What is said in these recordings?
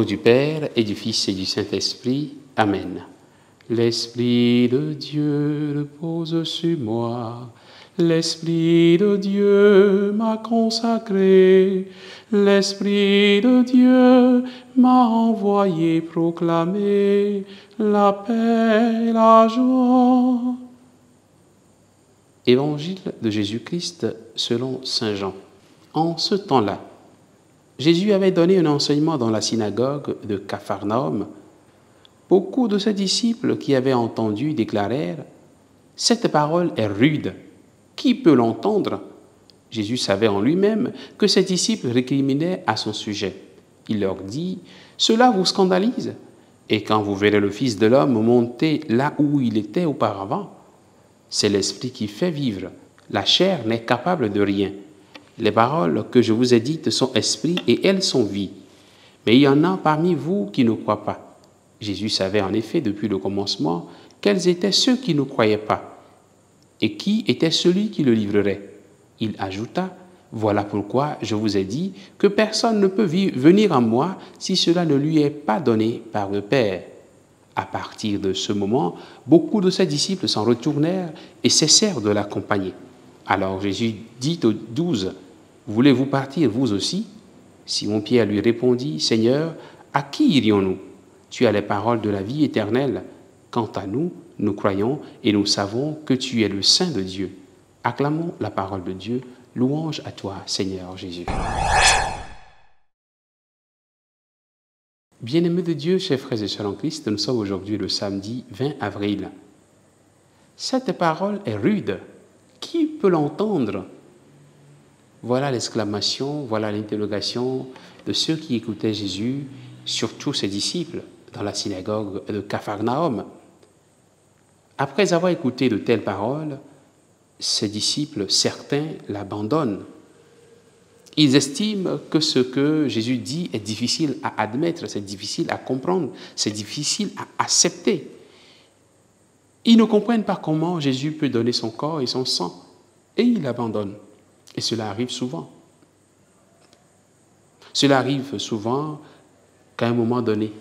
nom du Père et du Fils et du Saint-Esprit. Amen. L'Esprit de Dieu repose sur moi. L'Esprit de Dieu m'a consacré. L'Esprit de Dieu m'a envoyé proclamer la paix et la joie. Évangile de Jésus-Christ selon saint Jean. En ce temps-là, Jésus avait donné un enseignement dans la synagogue de Capharnaüm. Beaucoup de ses disciples qui avaient entendu déclarèrent « Cette parole est rude, qui peut l'entendre ?» Jésus savait en lui-même que ses disciples récriminaient à son sujet. Il leur dit « Cela vous scandalise, et quand vous verrez le Fils de l'homme monter là où il était auparavant, c'est l'Esprit qui fait vivre, la chair n'est capable de rien. Les paroles que je vous ai dites sont esprit et elles sont vie. Mais il y en a parmi vous qui ne croient pas. » Jésus savait en effet depuis le commencement quels étaient ceux qui ne croyaient pas et qui était celui qui le livrerait. Il ajouta, « Voilà pourquoi je vous ai dit que personne ne peut venir à moi si cela ne lui est pas donné par le Père. » À partir de ce moment, beaucoup de ses disciples s'en retournèrent et cessèrent de l'accompagner. Alors Jésus dit aux 12, « Voulez-vous partir vous aussi ?» Simon-Pierre lui répondit, « Seigneur, à qui irions-nous ? Tu as les paroles de la vie éternelle. Quant à nous, nous croyons et nous savons que tu es le Saint de Dieu. Acclamons la parole de Dieu. Louange à toi, Seigneur Jésus. » Bien-aimés de Dieu, chers frères et sœurs en Christ, nous sommes aujourd'hui le samedi 20 avril. Cette parole est rude. Qui peut l'entendre? Voilà l'exclamation, voilà l'interrogation de ceux qui écoutaient Jésus, surtout ses disciples, dans la synagogue de Capharnaüm. Après avoir écouté de telles paroles, ses disciples, certains, l'abandonnent. Ils estiment que ce que Jésus dit est difficile à admettre, c'est difficile à comprendre, c'est difficile à accepter. Ils ne comprennent pas comment Jésus peut donner son corps et son sang, et ils l'abandonnent. Et cela arrive souvent. Cela arrive souvent qu'à un moment donné,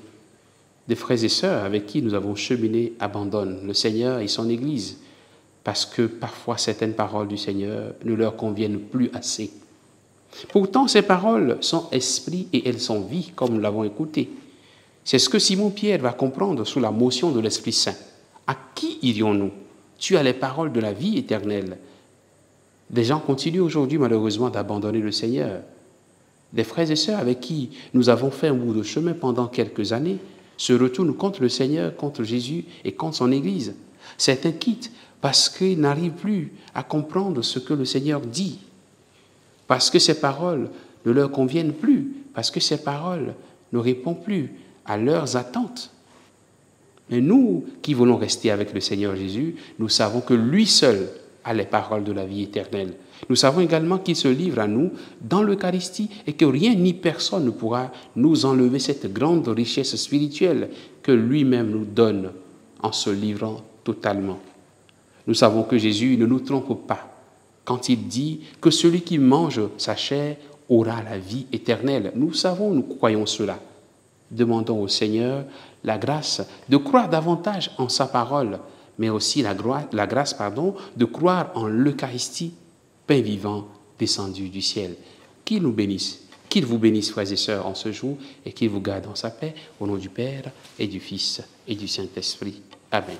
des frères et sœurs avec qui nous avons cheminé abandonnent le Seigneur et son Église, parce que parfois certaines paroles du Seigneur ne leur conviennent plus assez. Pourtant, ces paroles sont esprit et elles sont vie, comme nous l'avons écouté. C'est ce que Simon-Pierre va comprendre sous la motion de l'Esprit Saint. À qui irions-nous? Tu as les paroles de la vie éternelle. Des gens continuent aujourd'hui malheureusement d'abandonner le Seigneur. Des frères et sœurs avec qui nous avons fait un bout de chemin pendant quelques années se retournent contre le Seigneur, contre Jésus et contre son Église. Certains quittent parce qu'ils n'arrivent plus à comprendre ce que le Seigneur dit, parce que ces paroles ne leur conviennent plus, parce que ces paroles ne répondent plus à leurs attentes. Mais nous qui voulons rester avec le Seigneur Jésus, nous savons que lui seul a les paroles de la vie éternelle. Nous savons également qu'il se livre à nous dans l'Eucharistie et que rien ni personne ne pourra nous enlever cette grande richesse spirituelle que lui-même nous donne en se livrant totalement. Nous savons que Jésus ne nous trompe pas quand il dit que celui qui mange sa chair aura la vie éternelle. Nous savons, nous croyons cela. Demandons au Seigneur la grâce de croire davantage en sa parole, mais aussi la grâce de croire en l'Eucharistie, pain vivant descendu du ciel. Qu'il nous bénisse, qu'il vous bénisse, frères et sœurs, en ce jour, et qu'il vous garde en sa paix, au nom du Père, et du Fils, et du Saint-Esprit. Amen.